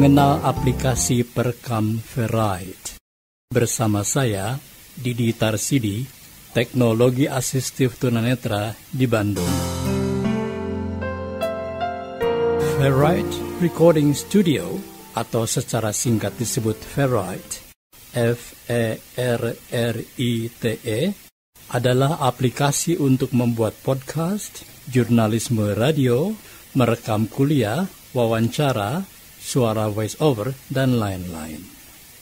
mengenal aplikasi perekam Ferrite. Bersama saya, Didi Tarsidi, Teknologi Asistif Tunanetra di Bandung. Ferrite Recording Studio, atau secara singkat disebut Ferrite, F-E-R-R-I-T-E, adalah aplikasi untuk membuat podcast, jurnalisme radio, merekam kuliah, wawancara, suara voice over, dan lain-lain.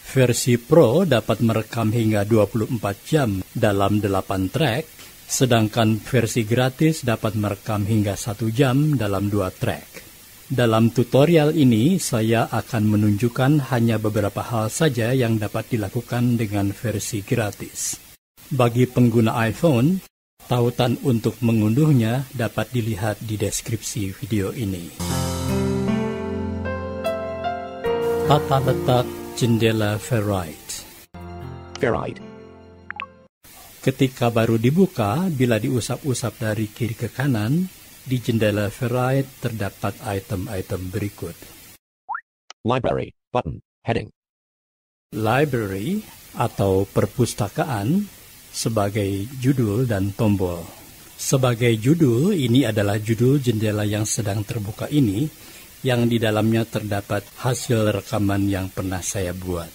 Versi Pro dapat merekam hingga 24 jam dalam 8 track, sedangkan versi gratis dapat merekam hingga 1 jam dalam 2 track. Dalam tutorial ini, saya akan menunjukkan hanya beberapa hal saja yang dapat dilakukan dengan versi gratis. Bagi pengguna iPhone, tautan untuk mengunduhnya dapat dilihat di deskripsi video ini. Tata letak jendela Ferrite. Ferrite. Ketika baru dibuka, bila diusap-usap dari kiri ke kanan, di jendela Ferrite terdapat item-item berikut. Library, button, heading. Library atau perpustakaan sebagai judul dan tombol. Sebagai judul, ini adalah judul jendela yang sedang terbuka ini, yang di dalamnya terdapat hasil rekaman yang pernah saya buat.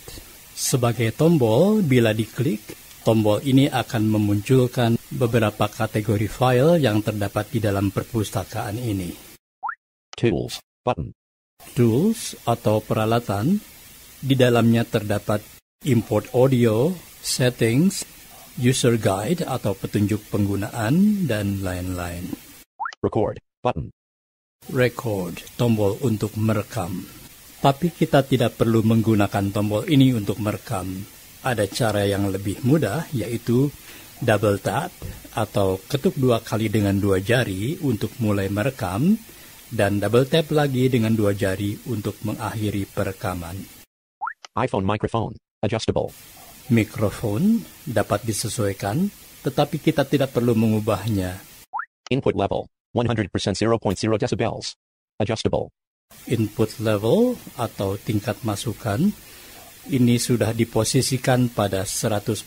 Sebagai tombol, bila diklik, tombol ini akan memunculkan beberapa kategori file yang terdapat di dalam perpustakaan ini. Tools, button. Tools atau peralatan, di dalamnya terdapat import audio, settings, user guide atau petunjuk penggunaan, dan lain-lain. Record, button. Record, tombol untuk merekam. Tapi kita tidak perlu menggunakan tombol ini untuk merekam. Ada cara yang lebih mudah, yaitu double tap atau ketuk 2 kali dengan 2 jari untuk mulai merekam, dan double tap lagi dengan 2 jari untuk mengakhiri perekaman. iPhone microphone, adjustable. Mikrofon dapat disesuaikan, tetapi kita tidak perlu mengubahnya. Input level, 100% 0.0 decibels. Adjustable. Input level atau tingkat masukan, ini sudah diposisikan pada 100%.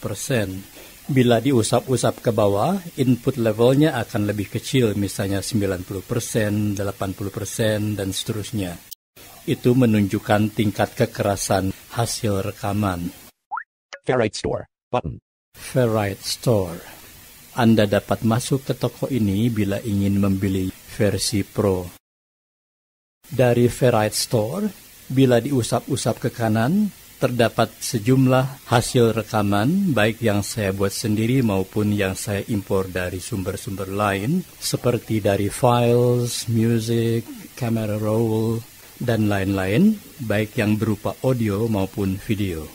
Bila diusap-usap ke bawah, input levelnya akan lebih kecil, misalnya 90%, 80%, dan seterusnya. Itu menunjukkan tingkat kekerasan hasil rekaman. Ferrite Store, button. Ferrite Store. Anda dapat masuk ke toko ini bila ingin membeli versi Pro. Dari Ferrite Store, bila diusap-usap ke kanan, terdapat sejumlah hasil rekaman, baik yang saya buat sendiri maupun yang saya impor dari sumber-sumber lain, seperti dari files, music, camera roll, dan lain-lain, baik yang berupa audio maupun video.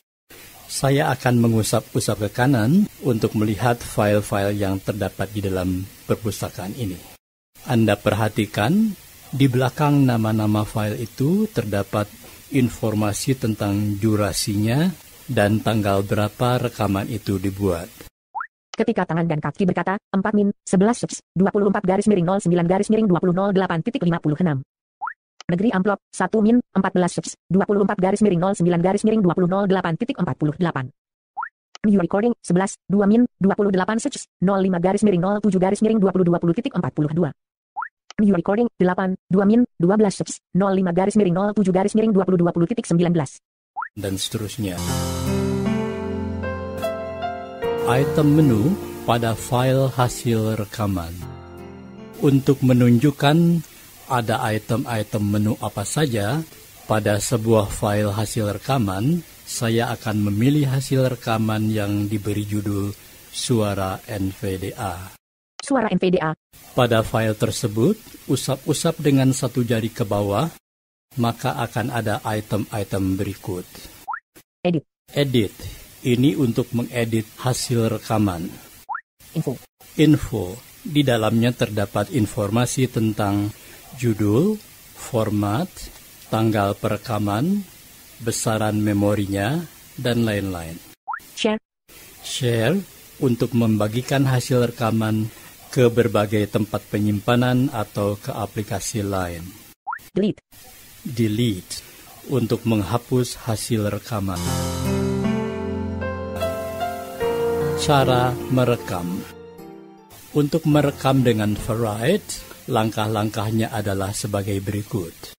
Saya akan mengusap-usap ke kanan untuk melihat file-file yang terdapat di dalam perpustakaan ini. Anda perhatikan, di belakang nama-nama file itu terdapat informasi tentang durasinya dan tanggal berapa rekaman itu dibuat. Ketika tangan dan kaki berkata, 4-11-24-09-29-2008.56. Negeri amplop, 1-14-09-2008.48. New recording, 11-2-05-07-2020.42. New recording, 8-2-12-05-07-2020.19. Dan seterusnya. Item menu pada file hasil rekaman. Untuk menunjukkan ada item-item menu apa saja pada sebuah file hasil rekaman, saya akan memilih hasil rekaman yang diberi judul Suara NVDA. Suara NVDA. Pada file tersebut, usap-usap dengan 1 jari ke bawah, maka akan ada item-item berikut. Edit. Edit. Ini untuk mengedit hasil rekaman. Info. Info. Di dalamnya terdapat informasi tentang judul, format, tanggal perekaman, besaran memorinya, dan lain-lain. Share. Share untuk membagikan hasil rekaman ke berbagai tempat penyimpanan atau ke aplikasi lain. Delete. Delete untuk menghapus hasil rekaman. Cara merekam. Untuk merekam dengan Ferrite, langkah-langkahnya adalah sebagai berikut.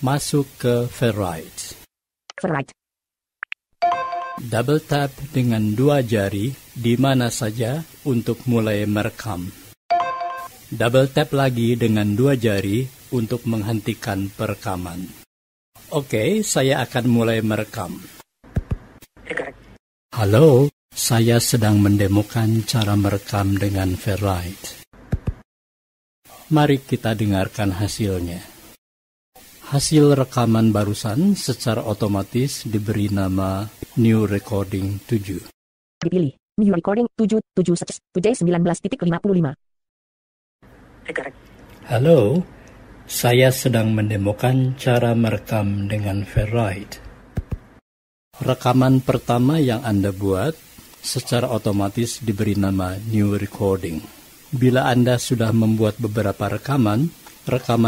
Masuk ke Ferrite. Ferrite. Double tap dengan 2 jari di mana saja untuk mulai merekam. Double tap lagi dengan 2 jari untuk menghentikan perekaman. Oke, saya akan mulai merekam. Halo, saya sedang mendemokan cara merekam dengan Ferrite. Mari kita dengarkan hasilnya. Hasil rekaman barusan secara otomatis diberi nama New Recording 7. Dipilih. New Recording 7.19.55. Halo, saya sedang mendemokan cara merekam dengan Ferrite. Rekaman pertama yang Anda buat secara otomatis diberi nama New Recording. Bila Anda sudah membuat beberapa rekaman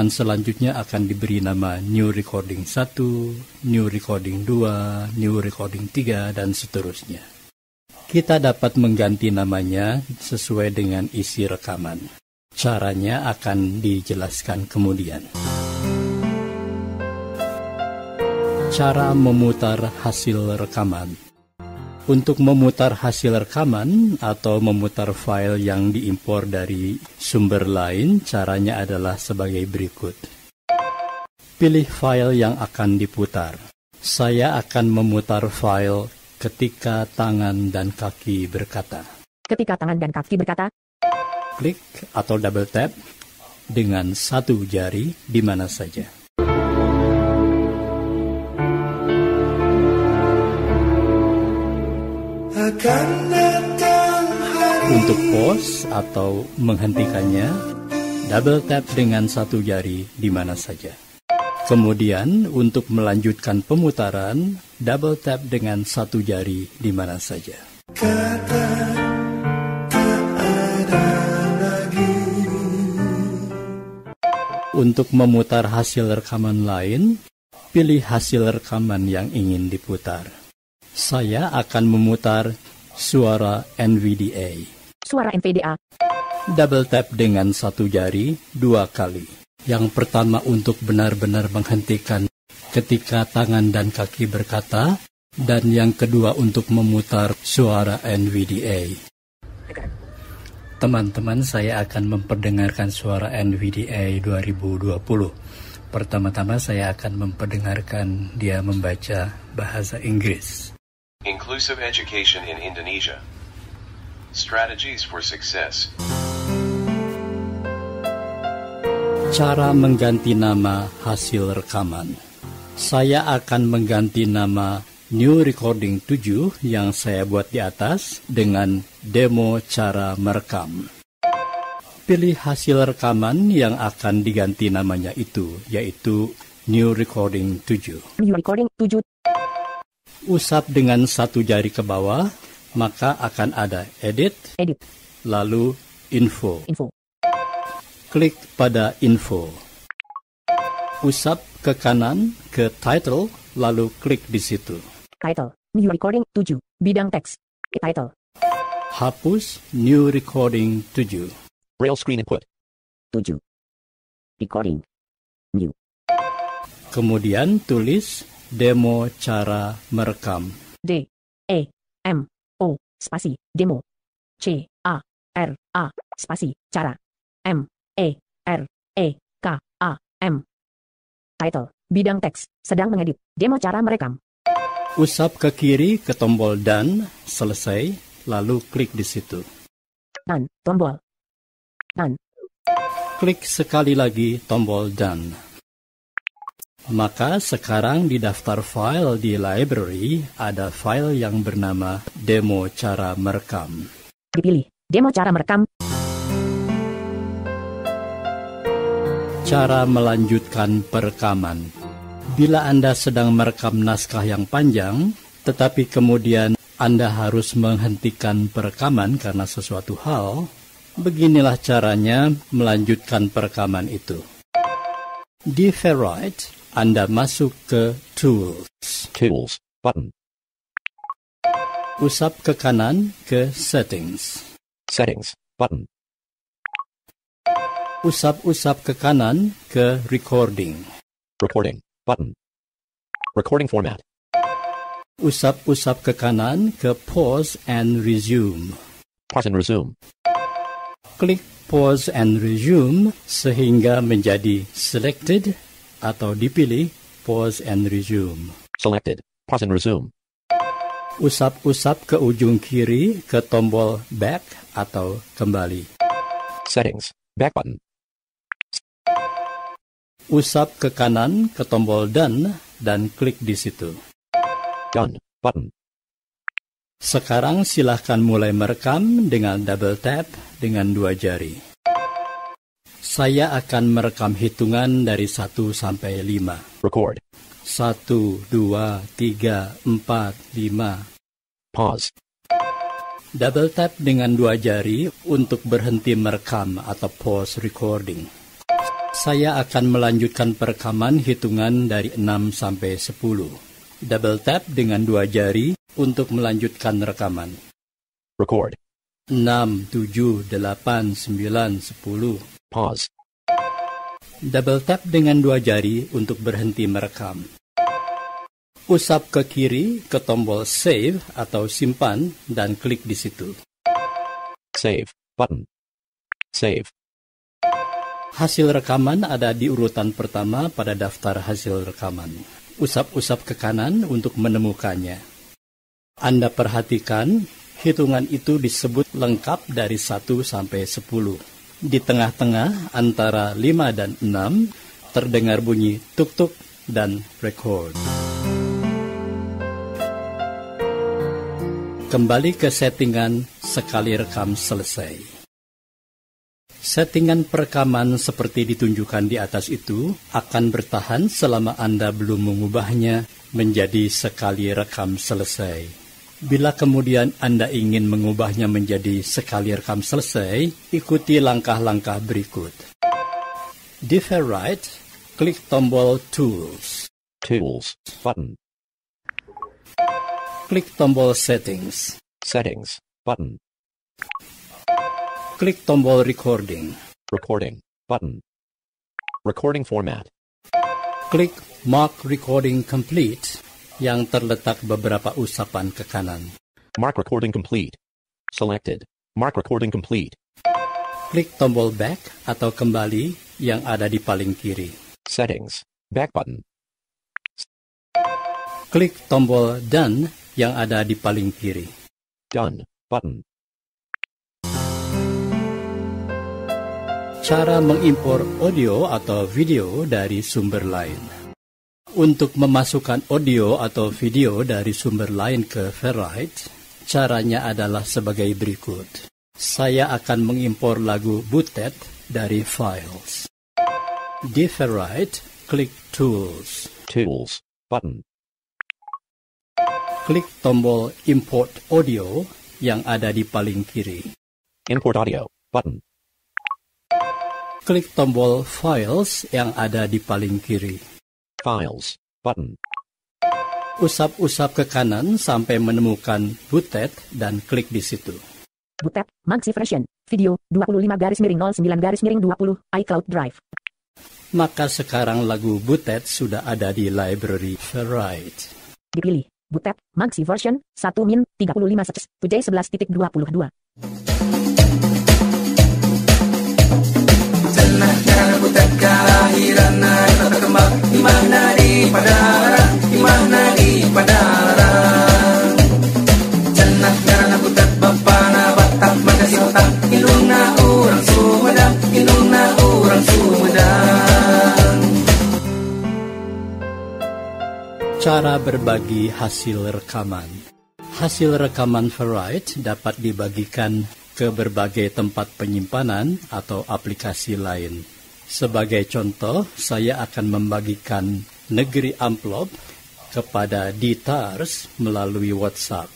selanjutnya akan diberi nama New Recording 1, New Recording 2, New Recording 3, dan seterusnya. Kita dapat mengganti namanya sesuai dengan isi rekaman. Caranya akan dijelaskan kemudian. Cara memutar hasil rekaman. Untuk memutar hasil rekaman atau memutar file yang diimpor dari sumber lain, caranya adalah sebagai berikut. Pilih file yang akan diputar. Saya akan memutar file ketika tangan dan kaki berkata. Ketika tangan dan kaki berkata. Klik atau double tap dengan 1 jari di mana saja. Untuk pause atau menghentikannya, double tap dengan 1 jari di mana saja. Kemudian, untuk melanjutkan pemutaran, double tap dengan 1 jari di mana saja. Untuk memutar hasil rekaman lain, pilih hasil rekaman yang ingin diputar. Saya akan memutar suara NVDA. Suara NVDA. Double tap dengan 1 jari 2 kali. Yang pertama untuk benar-benar menghentikan ketika tangan dan kaki berkata, dan yang kedua untuk memutar suara NVDA. Teman-teman, saya akan memperdengarkan suara NVDA 2020. Pertama-tama saya akan memperdengarkan dia membaca bahasa Inggris. Inclusive education in Indonesia. Strategies for success. Cara mengganti nama hasil rekaman. Saya akan mengganti nama New Recording 7 yang saya buat di atas dengan demo cara merekam. Pilih hasil rekaman yang akan diganti namanya itu, yaitu New Recording 7. New Recording 7. Usap dengan 1 jari ke bawah, maka akan ada edit, lalu info. Klik pada info. Usap ke kanan ke title, lalu klik di situ. Title, New Recording 7, bidang teks, title. Hapus New Recording 7. Braille screen input. 7. Recording. New. Kemudian tulis demo cara merekam. D, E, M, O, spasi, demo. C, A, R, A, spasi, cara. M, E, R, E, K, A, M. Title, bidang teks, sedang mengedit, demo cara merekam. Usap ke kiri ke tombol done, selesai, lalu klik di situ. Done, tombol. Done. Klik sekali lagi tombol done. Maka sekarang di daftar file di library ada file yang bernama demo cara merekam. Dipilih, demo cara merekam. Cara melanjutkan perekaman. Bila Anda sedang merekam naskah yang panjang, tetapi kemudian Anda harus menghentikan perekaman karena sesuatu hal, beginilah caranya melanjutkan perekaman itu. Di Ferrite, Anda masuk ke Tools. Tools. Button. Usap ke kanan ke Settings. Settings. Button. Usap-usap ke kanan ke Recording. Recording. Button. Recording format. Usap-usap ke kanan ke Pause and Resume. Pause and resume. Klik Pause and Resume sehingga menjadi Selected atau dipilih Pause and Resume. Selected. Pause and resume. Usap-usap ke ujung kiri ke tombol Back atau Kembali. Settings. Back button. Usap ke kanan ke tombol Done dan klik di situ. Done. Button. Sekarang silahkan mulai merekam dengan double tap dengan 2 jari. Saya akan merekam hitungan dari 1 sampai 5. Record. 1, 2, 3, 4, 5. Pause. Double tap dengan 2 jari untuk berhenti merekam atau pause recording. Saya akan melanjutkan perekaman hitungan dari 6 sampai 10. Double tap dengan 2 jari untuk melanjutkan rekaman. Record. 6, 7, 8, 9, 10. Pause. Double tap dengan 2 jari untuk berhenti merekam. Usap ke kiri ke tombol Save atau Simpan dan klik di situ. Save. Button. Save. Hasil rekaman ada di urutan pertama pada daftar hasil rekaman. Usap-usap ke kanan untuk menemukannya. Anda perhatikan, hitungan itu disebut lengkap dari 1 sampai 10. Di tengah-tengah antara 5 dan 6, terdengar bunyi tuk-tuk dan record. Kembali ke settingan sekali rekam selesai. Settingan perekaman seperti ditunjukkan di atas itu akan bertahan selama Anda belum mengubahnya menjadi sekali rekam selesai. Bila kemudian Anda ingin mengubahnya menjadi sekali rekam selesai, ikuti langkah-langkah berikut. Di Ferrite, klik tombol Tools. Tools. Button. Klik tombol Settings. Settings. Button. Klik tombol Recording. Recording. Button. Recording format. Klik Mark Recording Complete yang terletak beberapa usapan ke kanan. Mark recording complete. Selected. Mark recording complete. Klik tombol Back atau Kembali yang ada di paling kiri. Settings. Back button. Klik tombol Done yang ada di paling kiri. Done. Button. Cara mengimpor audio atau video dari sumber lain. Untuk memasukkan audio atau video dari sumber lain ke Ferrite, caranya adalah sebagai berikut. Saya akan mengimpor lagu Booted dari Files. Di Ferrite, klik Tools. Tools. Button. Klik tombol Import Audio yang ada di paling kiri. Import audio. Button. Klik tombol Files yang ada di paling kiri. Files. Button. Usap-usap ke kanan sampai menemukan Booted dan klik di situ. Booted, Maxi Version, video, 25-09-20, iCloud Drive. Maka sekarang lagu Booted sudah ada di library Ferrite. Dipilih, Booted, Maxi Version, 1-35 11.22. Butet kelahiran tak terkembang di mana di Padalarang, di mana di Padalarang. Cenah karena butet bapana Batak Bagasi Otak, indungna urang Sumedang, indungna urang Sumedang. Cara berbagi hasil rekaman. Hasil rekaman Ferrite dapat dibagikan ke berbagai tempat penyimpanan atau aplikasi lain. Sebagai contoh, saya akan membagikan Negeri Amplop kepada Ditars melalui WhatsApp.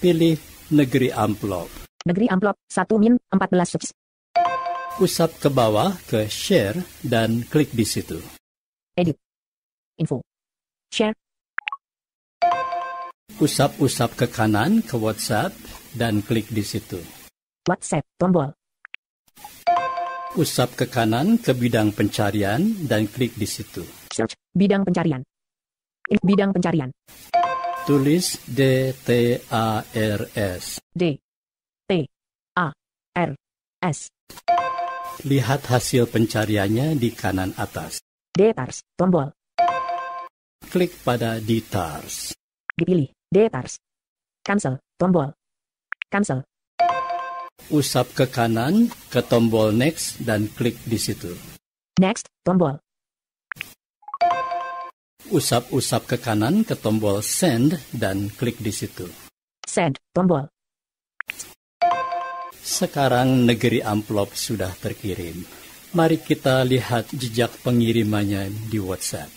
Pilih Negeri Amplop. Negeri Amplop, 1-14. Usap ke bawah ke Share dan klik di situ. Edit. Info. Share. Usap-usap ke kanan ke WhatsApp dan klik di situ. WhatsApp, tombol. Usap ke kanan ke bidang pencarian dan klik di situ. Search, bidang pencarian. Bidang pencarian. Tulis DTARS. DTARS. Lihat hasil pencariannya di kanan atas. DTARS, tombol. Klik pada DTARS. Dipilih, DTARS. Cancel, tombol. Cancel. Usap ke kanan ke tombol next dan klik di situ. Next, tombol. Usap-usap ke kanan ke tombol send dan klik di situ. Send, tombol. Sekarang negeri amplop sudah terkirim. Mari kita lihat jejak pengirimannya di WhatsApp.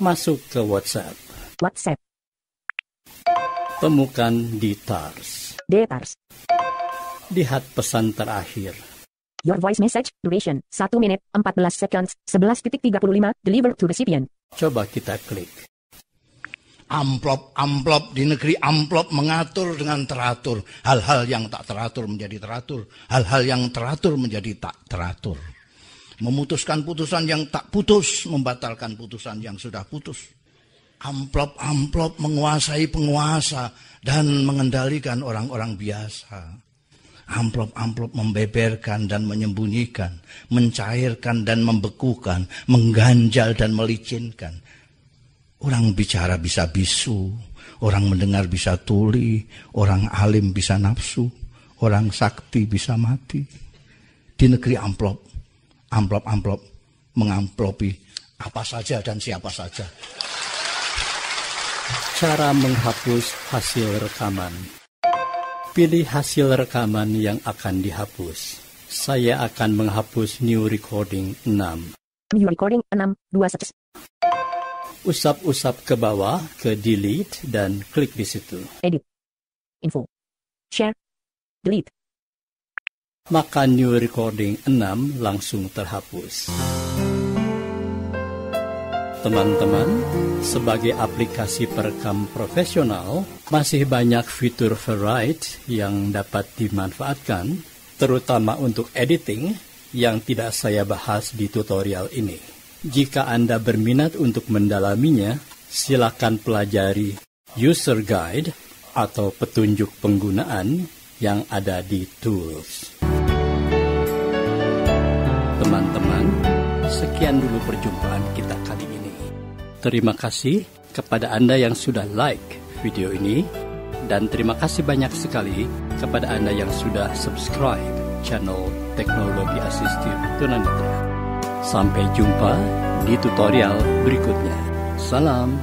Masuk ke WhatsApp. WhatsApp. Temukan DTARS. DTARS. Lihat pesan terakhir. Your voice message, duration, 1 menit, 14 seconds, 11.35, deliver to recipient. Coba kita klik. Amplop di negeri amplop mengatur dengan teratur. Hal-hal yang tak teratur menjadi teratur. Hal-hal yang teratur menjadi tak teratur. Memutuskan putusan yang tak putus, membatalkan putusan yang sudah putus. Amplop menguasai penguasa dan mengendalikan orang-orang biasa. Amplop membeberkan dan menyembunyikan, mencairkan dan membekukan, mengganjal dan melicinkan. Orang bicara bisa bisu, orang mendengar bisa tuli, orang alim bisa nafsu, orang sakti bisa mati. Di negeri amplop mengamplopi apa saja dan siapa saja. Cara menghapus hasil rekaman. Pilih hasil rekaman yang akan dihapus. Saya akan menghapus new recording 6. New recording 6, 21. Usap-usap ke bawah ke delete dan klik di situ. Edit. Info. Share. Delete. Maka new recording 6 langsung terhapus. Teman-teman, sebagai aplikasi perekam profesional, masih banyak fitur Ferrite yang dapat dimanfaatkan, terutama untuk editing yang tidak saya bahas di tutorial ini. Jika Anda berminat untuk mendalaminya, silakan pelajari user guide atau petunjuk penggunaan yang ada di tools. Teman-teman, sekian dulu perjumpaan kita kali ini. Terima kasih kepada Anda yang sudah like video ini, dan terima kasih banyak sekali kepada Anda yang sudah subscribe channel Teknologi Asistif Tunanetra. Sampai jumpa di tutorial berikutnya. Salam.